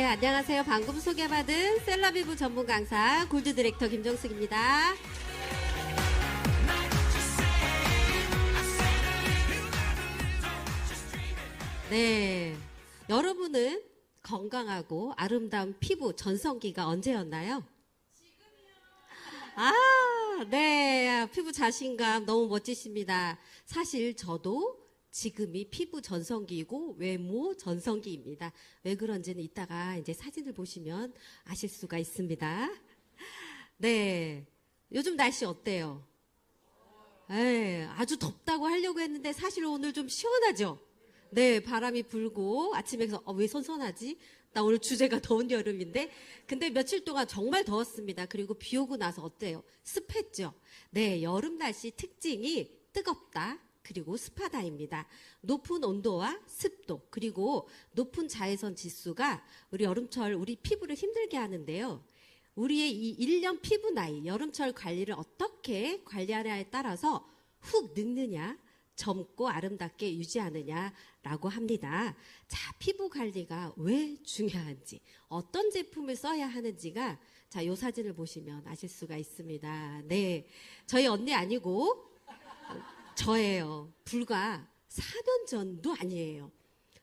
안녕하세요. 방금 소개받은 셀러비브 전문 강사 골드 디렉터 김정숙입니다. 네, 여러분은 건강하고 아름다운 피부 전성기가 언제였나요? 아, 네, 피부 자신감 너무 멋지십니다. 사실 저도 지금이 피부 전성기이고 외모 전성기입니다. 왜 그런지는 이따가 이제 사진을 보시면 아실 수가 있습니다. 네, 요즘 날씨 어때요? 네, 아주 덥다고 하려고 했는데 사실 오늘 좀 시원하죠? 네, 바람이 불고 아침에 그래서 왜 선선하지? 나 오늘 주제가 더운 여름인데 근데 며칠 동안 정말 더웠습니다. 그리고 비 오고 나서 어때요? 습했죠? 네, 여름 날씨 특징이 뜨겁다. 그리고 습하다입니다. 높은 온도와 습도 그리고 높은 자외선 지수가 우리 여름철 우리 피부를 힘들게 하는데요. 우리의 이 1년 피부 나이 여름철 관리를 어떻게 관리하냐에 따라서 훅 늙느냐 젊고 아름답게 유지하느냐라고 합니다. 자, 피부 관리가 왜 중요한지, 어떤 제품을 써야 하는지가 자, 요 사진을 보시면 아실 수가 있습니다. 네, 저희 언니 아니고 저예요. 불과 4년 전도 아니에요.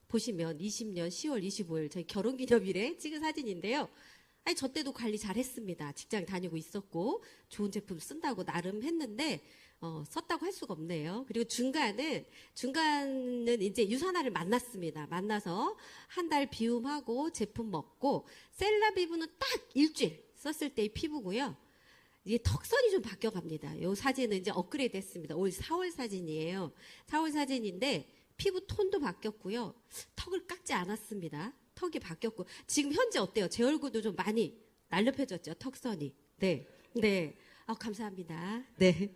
보시면 20년 10월 25일 저희 결혼기념일에 찍은 사진인데요. 아니, 저 때도 관리 잘 했습니다. 직장 다니고 있었고 좋은 제품 쓴다고 나름 했는데 썼다고 할 수가 없네요. 그리고 중간은 이제 유산화를 만났습니다. 만나서 한 달 비움하고 제품 먹고 셀라비브는 딱 일주일 썼을 때의 피부고요. 이게 턱선이 좀 바뀌어갑니다. 이 사진은 이제 업그레이드 했습니다. 올 4월 사진이에요. 4월 사진인데 피부 톤도 바뀌었고요. 턱을 깎지 않았습니다. 턱이 바뀌었고 지금 현재 어때요? 제 얼굴도 좀 많이 날렵해졌죠? 턱선이. 네. 네. 감사합니다. 네.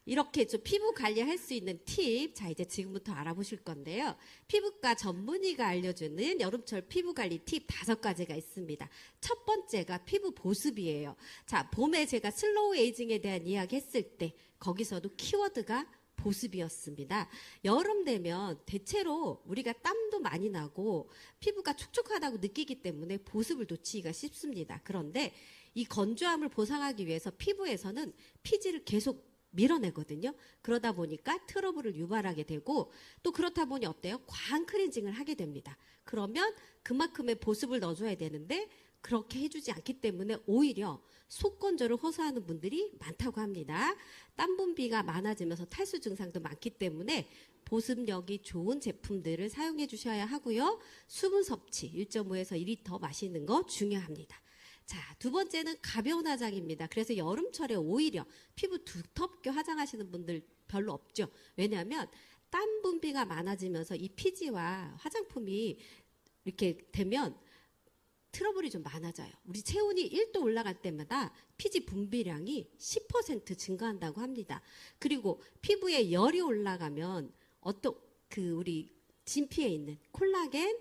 이렇게 좀 피부 관리할 수 있는 팁, 자, 이제 지금부터 알아보실 건데요. 피부과 전문의가 알려주는 여름철 피부 관리 팁 5가지가 있습니다. 첫 번째가 피부 보습이에요. 자, 봄에 제가 슬로우 에이징에 대한 이야기 했을 때, 거기서도 키워드가 보습이었습니다. 여름 되면 대체로 우리가 땀도 많이 나고 피부가 촉촉하다고 느끼기 때문에 보습을 놓치기가 쉽습니다. 그런데 이 건조함을 보상하기 위해서 피부에서는 피지를 계속 밀어내거든요. 그러다 보니까 트러블을 유발하게 되고 또 그렇다 보니 어때요? 과한 클렌징을 하게 됩니다. 그러면 그만큼의 보습을 넣어줘야 되는데 그렇게 해주지 않기 때문에 오히려 속건조를 호소하는 분들이 많다고 합니다. 땀 분비가 많아지면서 탈수 증상도 많기 때문에 보습력이 좋은 제품들을 사용해 주셔야 하고요. 수분 섭취 1.5에서 2리터 마시는 거 중요합니다. 자, 두 번째는 가벼운 화장입니다. 그래서 여름철에 오히려 피부 두텁게 화장하시는 분들 별로 없죠. 왜냐하면 땀 분비가 많아지면서 이 피지와 화장품이 이렇게 되면 트러블이 좀 많아져요. 우리 체온이 1도 올라갈 때마다 피지 분비량이 10% 증가한다고 합니다. 그리고 피부에 열이 올라가면 우리 진피에 있는 콜라겐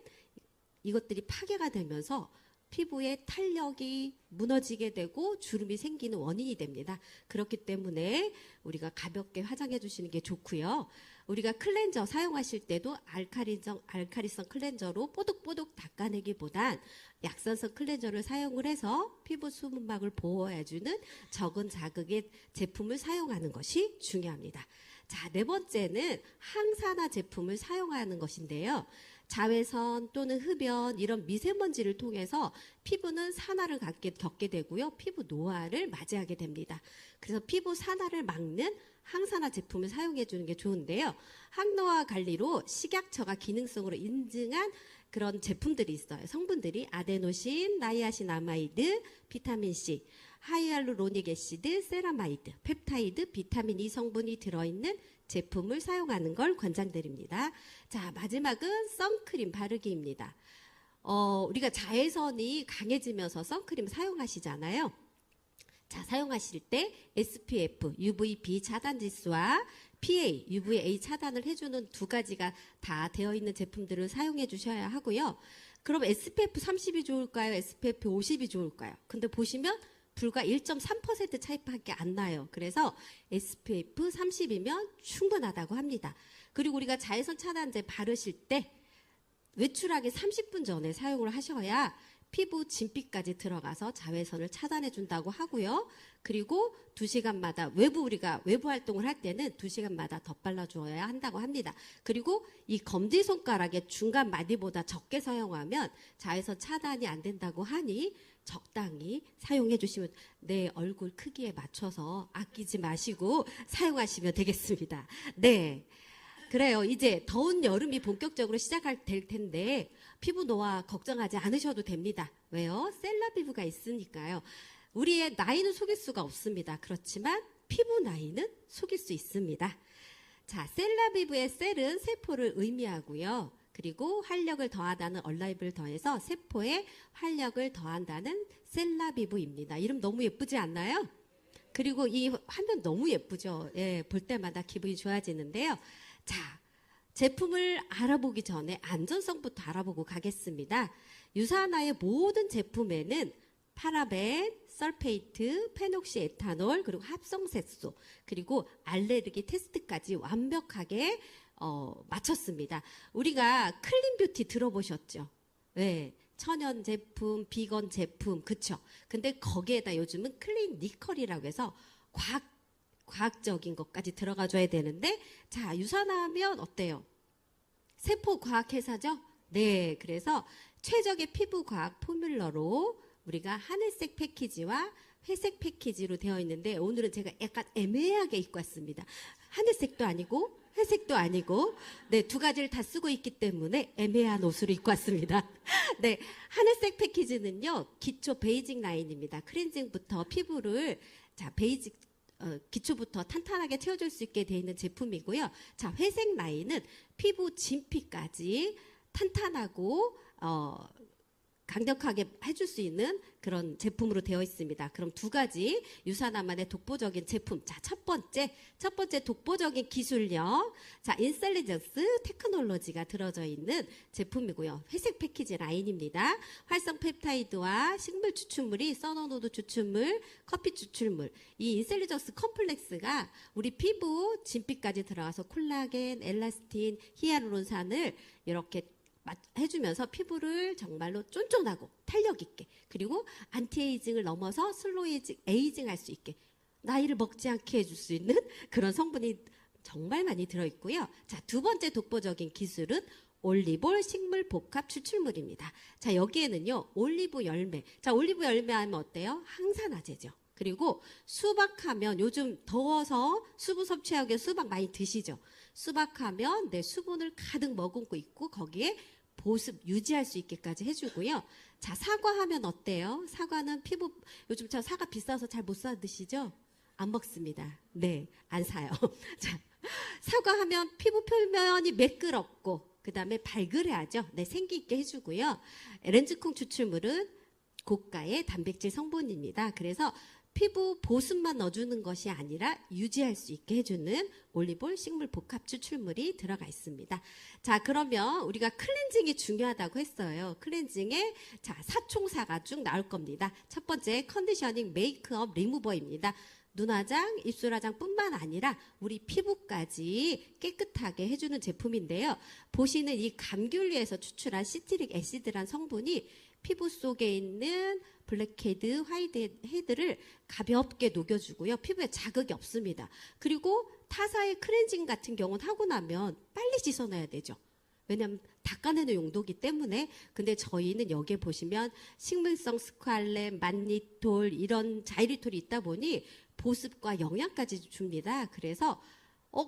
이것들이 파괴가 되면서 피부의 탄력이 무너지게 되고 주름이 생기는 원인이 됩니다. 그렇기 때문에 우리가 가볍게 화장해 주시는 게 좋고요. 우리가 클렌저 사용하실 때도 알카리성 클렌저로 뽀득뽀득 닦아내기보단 약산성 클렌저를 사용을 해서 피부 수분막을 보호해주는 적은 자극의 제품을 사용하는 것이 중요합니다. 자, 네 번째는 항산화 제품을 사용하는 것인데요. 자외선 또는 흡연 이런 미세먼지를 통해서 피부는 산화를 겪게 되고요. 피부 노화를 맞이하게 됩니다. 그래서 피부 산화를 막는 항산화 제품을 사용해 주는 게 좋은데요. 항노화 관리로 식약처가 기능성으로 인증한 그런 제품들이 있어요. 성분들이 아데노신, 나이아신아마이드, 비타민C, 하이알루로닉 애시드, 세라마이드, 펩타이드, 비타민 E 성분이 들어있는 제품을 사용하는 걸 권장드립니다. 자, 마지막은 선크림 바르기입니다. 우리가 자외선이 강해지면서 선크림 사용하시잖아요. 자, 사용하실 때 SPF, UVB 차단 지수와 PA, UVA 차단을 해주는 2가지가 다 되어 있는 제품들을 사용해 주셔야 하고요. 그럼 SPF 30이 좋을까요? SPF 50이 좋을까요? 근데 보시면 불과 1.3% 차이밖에 안 나요. 그래서 SPF 30이면 충분하다고 합니다. 그리고 우리가 자외선 차단제 바르실 때 외출하기 30분 전에 사용을 하셔야 피부 진피까지 들어가서 자외선을 차단해 준다고 하고요. 그리고 2시간마다 우리가 외부 활동을 할 때는 2시간마다 덧발라 주어야 한다고 합니다. 그리고 이 검지손가락의 중간 마디보다 적게 사용하면 자외선 차단이 안 된다고 하니 적당히 사용해 주시면 내 얼굴 크기에 맞춰서 아끼지 마시고 사용하시면 되겠습니다. 네. 그래요. 이제 더운 여름이 본격적으로 될 텐데 피부 노화 걱정하지 않으셔도 됩니다. 왜요? 셀라 피부가 있으니까요. 우리의 나이는 속일 수가 없습니다. 그렇지만 피부 나이는 속일 수 있습니다. 자, 셀라 피부의 셀은 세포를 의미하고요. 그리고 활력을 더하다는 얼라이브를 더해서 세포에 활력을 더한다는 셀라 피부입니다. 이름 너무 예쁘지 않나요? 그리고 이 화면 너무 예쁘죠? 예, 볼 때마다 기분이 좋아지는데요. 자, 제품을 알아보기 전에 안전성부터 알아보고 가겠습니다. 유산화의 모든 제품에는 파라벤, 설페이트, 페녹시에탄올, 그리고 합성색소, 그리고 알레르기 테스트까지 완벽하게 마쳤습니다. 우리가 클린 뷰티 들어보셨죠? 네, 천연 제품, 비건 제품, 그쵸? 근데 거기에다 요즘은 클린 니컬이라고 해서 과학적인 것까지 들어가줘야 되는데, 자, 유산화하면 어때요? 세포 과학회사죠? 네, 그래서 최적의 피부 과학 포뮬러로 우리가 하늘색 패키지와 회색 패키지로 되어 있는데, 오늘은 제가 약간 애매하게 입고 왔습니다. 하늘색도 아니고 회색도 아니고, 네, 두 가지를 다 쓰고 있기 때문에 애매한 옷으로 입고 왔습니다. 네, 하늘색 패키지는요, 기초 베이직 라인입니다. 클렌징부터 피부를, 자, 기초부터 탄탄하게 채워줄 수 있게 되어 있는 제품이고요. 자, 회색 라인은 피부 진피까지 탄탄하고 강력하게 해줄 수 있는 그런 제품으로 되어 있습니다. 그럼 두 가지 유산화만의 독보적인 제품. 자, 첫 번째 독보적인 기술력. 자, 인셀리전스 테크놀로지가 들어져 있는 제품이고요. 회색 패키지 라인입니다. 활성 펩타이드와 식물 추출물이 써너노드 추출물, 커피 추출물. 이 인셀리전스 컴플렉스가 우리 피부 진피까지 들어가서 콜라겐, 엘라스틴, 히알루론산을 이렇게 해주면서 피부를 정말로 쫀쫀하고 탄력 있게, 그리고 안티에이징을 넘어서 슬로우 에이징 할 수 있게, 나이를 먹지 않게 해줄 수 있는 그런 성분이 정말 많이 들어있고요. 자, 두 번째 독보적인 기술은 올리볼 식물 복합 추출물입니다. 자, 여기에는요, 올리브 열매. 자, 올리브 열매 하면 어때요? 항산화제죠. 그리고 수박하면, 요즘 더워서 수분 섭취하기 위해 수박 많이 드시죠? 수박하면 내 수분을 가득 머금고 있고 거기에 보습 유지할 수 있게까지 해주고요. 자, 사과하면 어때요? 사과는 피부, 요즘 저 사과 비싸서 잘 못 사 드시죠? 안 먹습니다. 네, 안 사요. 자, 사과하면 피부 표면이 매끄럽고 그 다음에 발그레하죠. 네, 생기 있게 해주고요. 렌즈콩 추출물은 고가의 단백질 성분입니다. 그래서 피부 보습만 넣어주는 것이 아니라 유지할 수 있게 해주는 올리볼 식물 복합 추출물이 들어가 있습니다. 자, 그러면 우리가 클렌징이 중요하다고 했어요. 클렌징에 자, 사총사가 쭉 나올 겁니다. 첫 번째 컨디셔닝 메이크업 리무버입니다. 눈화장, 입술화장 뿐만 아니라 우리 피부까지 깨끗하게 해주는 제품인데요. 보시는 이 감귤류에서 추출한 시트릭 애시드란 성분이 피부 속에 있는 블랙헤드, 화이트헤드를 가볍게 녹여주고요. 피부에 자극이 없습니다. 그리고 타사의 클렌징 같은 경우는 하고 나면 빨리 씻어놔야 되죠. 왜냐하면 닦아내는 용도이기 때문에. 근데 저희는 여기에 보시면 식물성 스칼렛, 만니톨 이런 자이리톨이 있다 보니 보습과 영양까지 줍니다. 그래서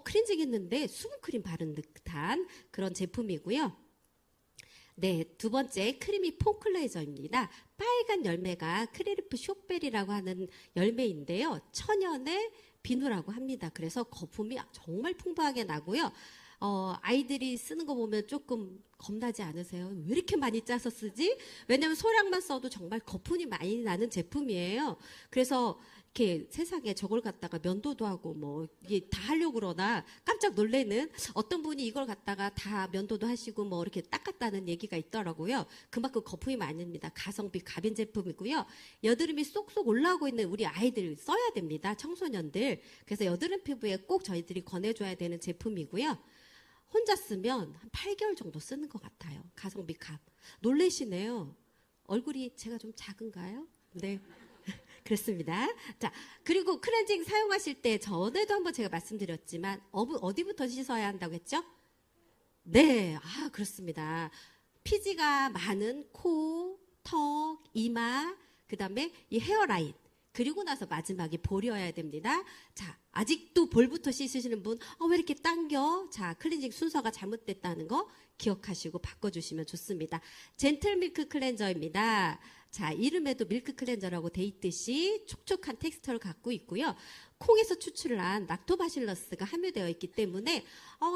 클렌징 했는데 수분크림 바른 듯한 그런 제품이고요. 네, 두 번째 크리미 폼클레이저입니다. 빨간 열매가 크레리프 쇼베리라고 하는 열매인데요. 천연의 비누라고 합니다. 그래서 거품이 정말 풍부하게 나고요. 아이들이 쓰는 거 보면 조금 겁나지 않으세요? 왜 이렇게 많이 짜서 쓰지? 왜냐면 소량만 써도 정말 거품이 많이 나는 제품이에요. 그래서 이렇게 세상에 저걸 갖다가 면도도 하고 뭐 이게 다 하려고 그러나 깜짝 놀래는 어떤 분이 이걸 갖다가 다 면도도 하시고 뭐 이렇게 닦았다는 얘기가 있더라고요. 그만큼 거품이 많습니다. 가성비 가빈 제품이고요. 여드름이 쏙쏙 올라오고 있는 우리 아이들 써야 됩니다. 청소년들. 그래서 여드름 피부에 꼭 저희들이 권해줘야 되는 제품이고요. 혼자 쓰면 한 8개월 정도 쓰는 것 같아요. 가성비 값. 놀래시네요. 얼굴이 제가 좀 작은가요? 네. 그렇습니다. 자, 그리고 클렌징 사용하실 때 전에도 한번 제가 말씀드렸지만 어디부터 씻어야 한다고 했죠? 네, 그렇습니다. 피지가 많은 코, 턱, 이마, 그 다음에 이 헤어라인, 그리고 나서 마지막에 볼이어야 됩니다. 자, 아직도 볼부터 씻으시는 분, 왜 이렇게 당겨? 자, 클렌징 순서가 잘못됐다는 거 기억하시고 바꿔주시면 좋습니다. 젠틀 밀크 클렌저입니다. 자, 이름에도 밀크 클렌저라고 돼 있듯이 촉촉한 텍스처를 갖고 있고요. 콩에서 추출한 락토바실러스가 함유되어 있기 때문에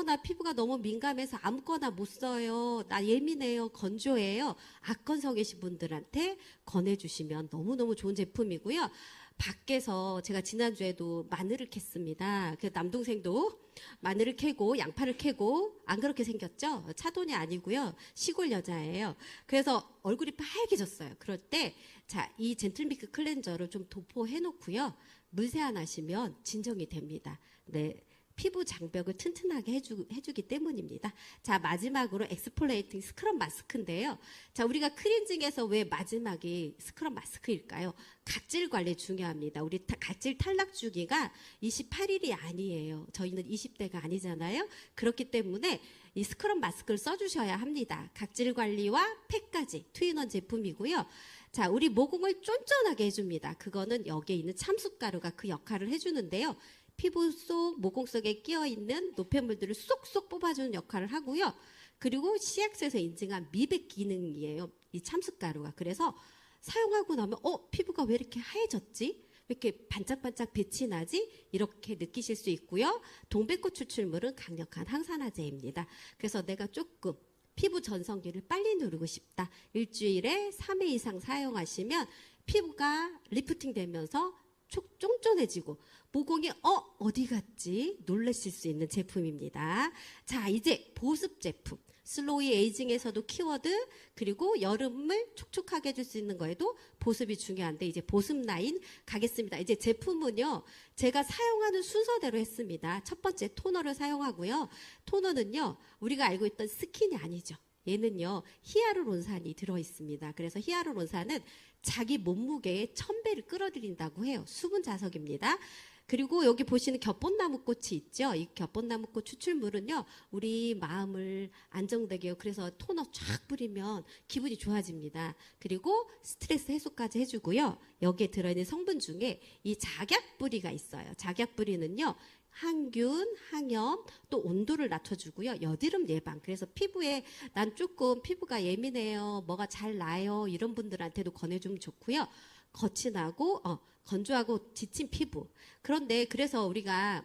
나 피부가 너무 민감해서 아무거나 못 써요. 나 예민해요. 건조해요. 악건성 계신 분들한테 권해주시면 너무너무 좋은 제품이고요. 밖에서 제가 지난주에도 마늘을 캤습니다. 그 남동생도 마늘을 캐고 양파를 캐고 안 그렇게 생겼죠? 차돈이 아니고요. 시골 여자예요. 그래서 얼굴이 빨개졌어요. 그럴 때 자, 이 젠틀밀크 클렌저를 좀 도포해 놓고요. 물세안하시면 진정이 됩니다. 네. 피부 장벽을 튼튼하게 해주기 때문입니다. 자, 마지막으로 엑스폴레이팅 스크럽 마스크인데요. 자, 우리가 클렌징에서 왜 마지막이 스크럽 마스크일까요? 각질 관리 중요합니다. 우리 각질 탈락 주기가 28일이 아니에요. 저희는 20대가 아니잖아요. 그렇기 때문에 이 스크럽 마스크를 써주셔야 합니다. 각질 관리와 팩까지 투인원 제품이고요. 자, 우리 모공을 쫀쫀하게 해줍니다. 그거는 여기에 있는 참숯가루가 그 역할을 해주는데요. 피부 속 모공 속에 끼어있는 노폐물들을 쏙쏙 뽑아주는 역할을 하고요. 그리고 CX에서 인증한 미백 기능이에요. 이 참숯가루가. 그래서 사용하고 나면 피부가 왜 이렇게 하얘졌지? 왜 이렇게 반짝반짝 빛이 나지? 이렇게 느끼실 수 있고요. 동백꽃 추출물은 강력한 항산화제입니다. 그래서 내가 조금 피부 전성기를 빨리 누르고 싶다. 일주일에 3회 이상 사용하시면 피부가 리프팅 되면서 쫀쫀해지고 모공이 어디 갔지? 놀라실 수 있는 제품입니다. 자, 이제 보습 제품. 슬로우 에이징에서도 키워드, 그리고 여름을 촉촉하게 해줄 수 있는 거에도 보습이 중요한데 이제 보습 라인 가겠습니다. 이제 제품은요, 제가 사용하는 순서대로 했습니다. 첫 번째 토너를 사용하고요. 토너는요, 우리가 알고 있던 스킨이 아니죠. 얘는요, 히아루론산이 들어있습니다. 그래서 히아루론산은 자기 몸무게의 1000배를 끌어들인다고 해요. 수분 자석입니다. 그리고 여기 보시는 겹본나무꽃이 있죠. 이 겹본나무꽃 추출물은요, 우리 마음을 안정되게 해요. 그래서 토너 쫙 뿌리면 기분이 좋아집니다. 그리고 스트레스 해소까지 해주고요. 여기에 들어있는 성분 중에 이 작약뿌리가 있어요. 작약뿌리는요, 항균, 항염, 또 온도를 낮춰주고요. 여드름 예방. 그래서 피부에 난 조금 피부가 예민해요. 뭐가 잘 나요. 이런 분들한테도 권해주면 좋고요. 겉이 나고 건조하고 지친 피부. 그런데 그래서 우리가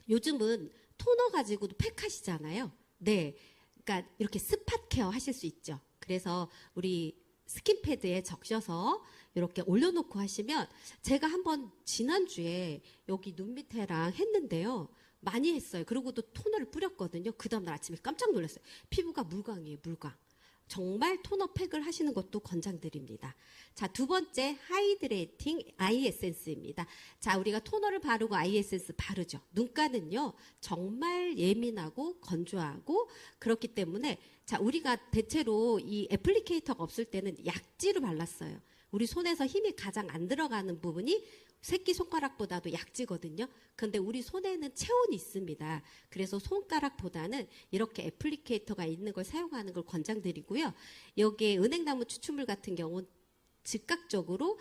요즘은 토너 가지고도 팩하시잖아요. 네, 그러니까 이렇게 스팟 케어 하실 수 있죠. 그래서 우리 스킨패드에 적셔서 이렇게 올려놓고 하시면, 제가 한번 지난주에 여기 눈 밑에랑 했는데요. 많이 했어요. 그리고 또 토너를 뿌렸거든요. 그 다음날 아침에 깜짝 놀랐어요. 피부가 물광이에요, 물광. 정말 토너 팩을 하시는 것도 권장드립니다. 자, 두 번째 하이드레이팅 아이 에센스입니다. 자, 우리가 토너를 바르고 아이 에센스 바르죠. 눈가는요, 정말 예민하고 건조하고 그렇기 때문에, 자, 우리가 대체로 이 애플리케이터가 없을 때는 약지로 발랐어요. 우리 손에서 힘이 가장 안 들어가는 부분이 새끼손가락보다도 약지거든요. 그런데 우리 손에는 체온이 있습니다. 그래서 손가락보다는 이렇게 애플리케이터가 있는 걸 사용하는 걸 권장드리고요. 여기에 은행나무 추출물 같은 경우는 즉각적으로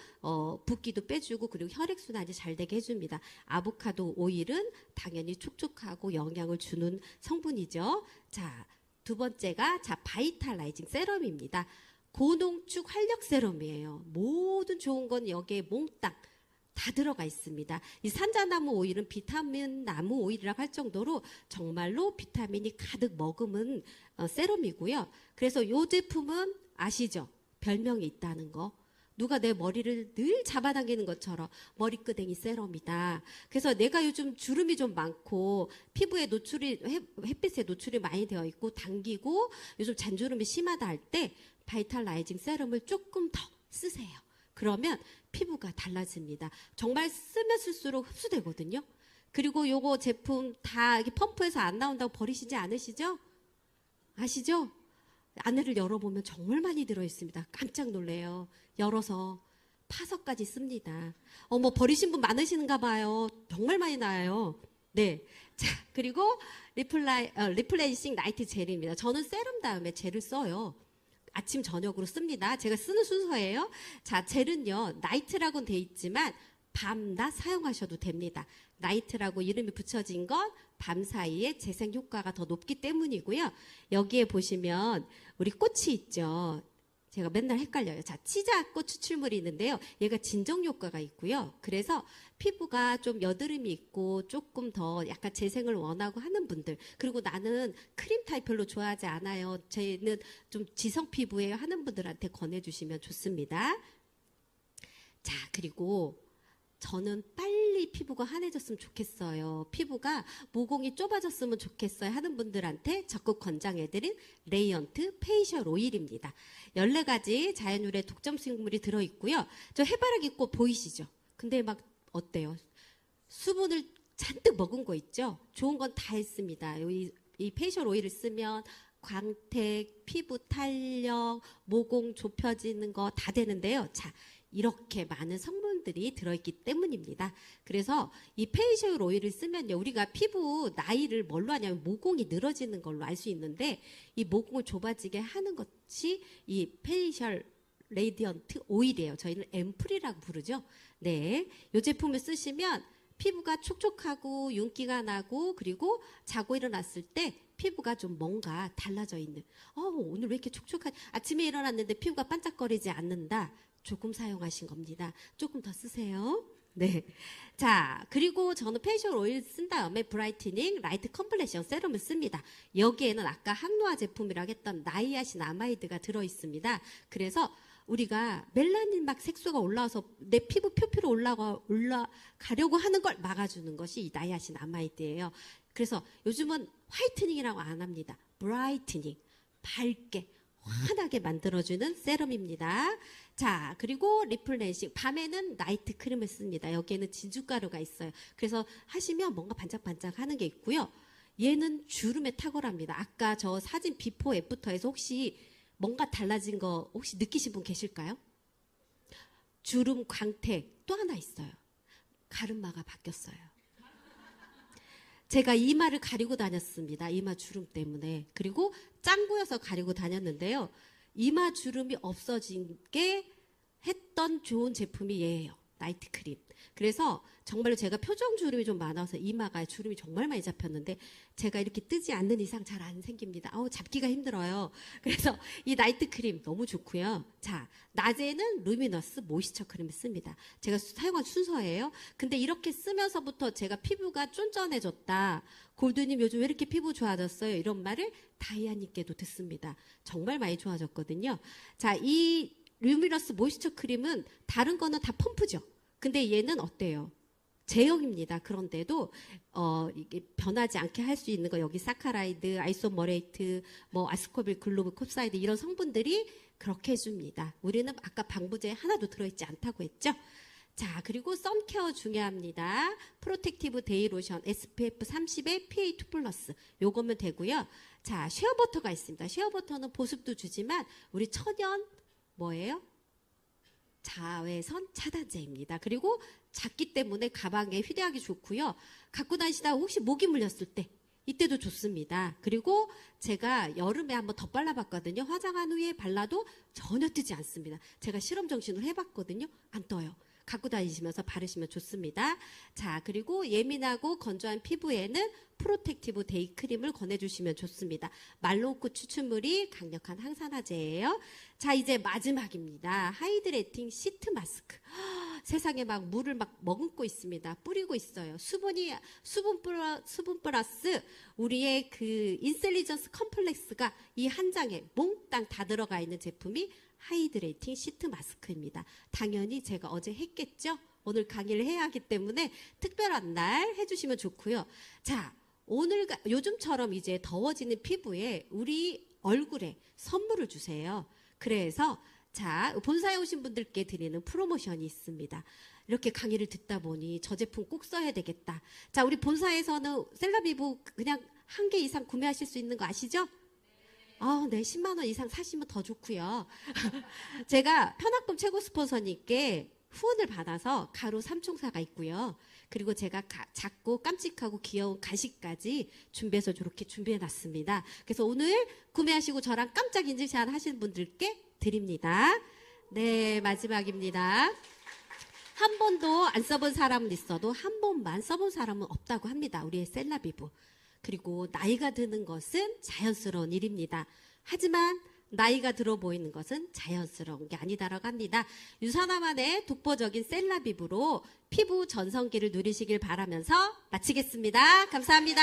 붓기도 빼주고 그리고 혈액순환이 잘 되게 해줍니다. 아보카도 오일은 당연히 촉촉하고 영양을 주는 성분이죠. 자, 두 번째가 바이탈라이징 세럼입니다. 고농축 활력 세럼이에요. 모든 좋은 건 여기에 몽땅 다 들어가 있습니다. 이 산자나무 오일은 비타민 나무 오일이라고 할 정도로 정말로 비타민이 가득 머금은 세럼이고요. 그래서 이 제품은 아시죠? 별명이 있다는 거. 누가 내 머리를 늘 잡아당기는 것처럼 머리끄댕이 세럼이다. 그래서 내가 요즘 주름이 좀 많고 피부에 햇빛에 노출이 많이 되어 있고 당기고 요즘 잔주름이 심하다 할 때 바이탈라이징 세럼을 조금 더 쓰세요. 그러면 피부가 달라집니다. 정말 쓰면 쓸수록 흡수되거든요. 그리고 요거 제품 다 펌프에서 안 나온다고 버리시지 않으시죠? 아시죠? 안에를 열어보면 정말 많이 들어있습니다. 깜짝 놀래요. 열어서 파서까지 씁니다. 뭐 버리신 분 많으신가 봐요. 정말 많이 나요. 네. 자, 그리고 리플레이싱 나이트 젤입니다. 저는 세럼 다음에 젤을 써요. 아침 저녁으로 씁니다. 제가 쓰는 순서예요. 자, 젤은요, 나이트라고는 돼 있지만 밤낮 사용하셔도 됩니다. 나이트라고 이름이 붙여진 건 밤 사이에 재생 효과가 더 높기 때문이고요. 여기에 보시면 우리 꽃이 있죠. 제가 맨날 헷갈려요. 자, 치자꽃 추출물이 있는데요. 얘가 진정 효과가 있고요. 그래서 피부가 좀 여드름이 있고 조금 더 약간 재생을 원하고 하는 분들, 그리고 나는 크림 타입 별로 좋아하지 않아요. 쟤는 좀 지성 피부예요 하는 분들한테 권해주시면 좋습니다. 자, 그리고 저는 빨리 피부가 환해졌으면 좋겠어요. 피부가 모공이 좁아졌으면 좋겠어요 하는 분들한테 적극 권장해드린 레이언트 페이셜 오일입니다. 14가지 자연유래 독점 식물이 들어있고요. 저 해바라기 꽃 보이시죠? 근데 막 어때요? 수분을 잔뜩 먹은 거 있죠? 좋은 건 다 했습니다. 이 페이셜 오일을 쓰면 광택, 피부 탄력, 모공 좁혀지는 거 다 되는데요. 자, 이렇게 많은 성분들이 들어있기 때문입니다. 그래서 이 페이셜 오일을 쓰면요, 우리가 피부 나이를 뭘로 하냐면 모공이 늘어지는 걸로 알 수 있는데, 이 모공을 좁아지게 하는 것이 이 페이셜 레디언트 오일이에요. 저희는 앰플이라고 부르죠. 네, 이 제품을 쓰시면 피부가 촉촉하고 윤기가 나고, 그리고 자고 일어났을 때 피부가 좀 뭔가 달라져 있는, 오늘 왜 이렇게 촉촉한, 아침에 일어났는데 피부가 반짝거리지 않는다. 조금 사용하신 겁니다. 조금 더 쓰세요. 네. 자, 그리고 저는 페이셜 오일 쓴 다음에 브라이트닝 라이트 컴플렉션 세럼을 씁니다. 여기에는 아까 항노화 제품이라고 했던 나이아신 아마이드가 들어있습니다. 그래서 우리가 멜라닌 막 색소가 올라와서 내 피부 표피로 올라가려고 하는 걸 막아주는 것이 이 나이아신 아마이드예요. 그래서 요즘은 화이트닝이라고 안 합니다. 브라이트닝, 밝게 환하게 만들어주는 세럼입니다. 자, 그리고 리플레이싱, 밤에는 나이트 크림을 씁니다. 여기에는 진주가루가 있어요. 그래서 하시면 뭔가 반짝반짝 하는 게 있고요. 얘는 주름에 탁월합니다. 아까 저 사진 비포 애프터에서 혹시 뭔가 달라진 거 혹시 느끼신 분 계실까요? 주름, 광택 또 하나 있어요. 가르마가 바뀌었어요. 제가 이마를 가리고 다녔습니다. 이마 주름 때문에. 그리고 짱구여서 가리고 다녔는데요. 이마 주름이 없어진 게 했던 좋은 제품이 얘예요. 나이트 크림. 그래서 정말로 제가 표정 주름이 좀 많아서 이마가 주름이 정말 많이 잡혔는데, 제가 이렇게 뜨지 않는 이상 잘 안 생깁니다. 잡기가 힘들어요. 그래서 이 나이트 크림 너무 좋고요. 자, 낮에는 루미너스 모이스처 크림을 씁니다. 제가 사용한 순서예요. 근데 이렇게 쓰면서부터 제가 피부가 쫀쫀해졌다, 골드님 요즘 왜 이렇게 피부 좋아졌어요, 이런 말을 다이아님께도 듣습니다. 정말 많이 좋아졌거든요. 자, 이 루미너스 모이스처 크림은 다른 거는 다 펌프죠. 근데 얘는 어때요? 제형입니다. 그런데도 이게 변하지 않게 할 수 있는 거, 여기 사카라이드, 아이소머레이트, 뭐 아스코빌 글루브 콥사이드 이런 성분들이 그렇게 해줍니다. 우리는 아까 방부제 하나도 들어있지 않다고 했죠. 자, 그리고 선케어 중요합니다. 프로텍티브 데이 로션 SPF 30에 PA2+, 요거면 되고요. 자, 쉐어버터가 있습니다. 쉐어버터는 보습도 주지만 우리 천연 뭐예요? 자외선 차단제입니다. 그리고 작기 때문에 가방에 휴대하기 좋고요. 갖고 다니시다가 혹시 모기 물렸을 때 이때도 좋습니다. 그리고 제가 여름에 한번 더 발라봤거든요. 화장한 후에 발라도 전혀 뜨지 않습니다. 제가 실험 정신으로 해봤거든요. 안 떠요. 갖고 다니시면서 바르시면 좋습니다. 자, 그리고 예민하고 건조한 피부에는 프로텍티브 데이 크림을 권해주시면 좋습니다. 말로우크 추출물이 강력한 항산화제예요. 자, 이제 마지막입니다. 하이드레이팅 시트 마스크. 세상에 막 물을 막 머금고 있습니다. 뿌리고 있어요. 수분 플러스 우리의 그 인셀리전스 컴플렉스가 이 한 장에 몽땅 다 들어가 있는 제품이 하이드레이팅 시트 마스크입니다. 당연히 제가 어제 했겠죠? 오늘 강의를 해야 하기 때문에 특별한 날 해주시면 좋고요. 자, 요즘처럼 이제 더워지는 피부에 우리 얼굴에 선물을 주세요. 그래서 자, 본사에 오신 분들께 드리는 프로모션이 있습니다. 이렇게 강의를 듣다 보니 저 제품 꼭 써야 되겠다. 자, 우리 본사에서는 셀럽이브 그냥 한 개 이상 구매하실 수 있는 거 아시죠? 네, 10만 원 이상 사시면 더 좋고요. 제가 편학금 최고 스폰서님께 후원을 받아서 가루 3총사가 있고요. 그리고 제가 작고 깜찍하고 귀여운 간식까지 준비해서 저렇게 준비해놨습니다. 그래서 오늘 구매하시고 저랑 깜짝 인증샷 하시는 분들께 드립니다. 네, 마지막입니다. 한 번도 안 써본 사람은 있어도 한 번만 써본 사람은 없다고 합니다. 우리의 셀라비브. 그리고 나이가 드는 것은 자연스러운 일입니다. 하지만 나이가 들어 보이는 것은 자연스러운 게 아니다라고 합니다. 유산화만의 독보적인 셀라비브로 피부 전성기를 누리시길 바라면서 마치겠습니다. 감사합니다.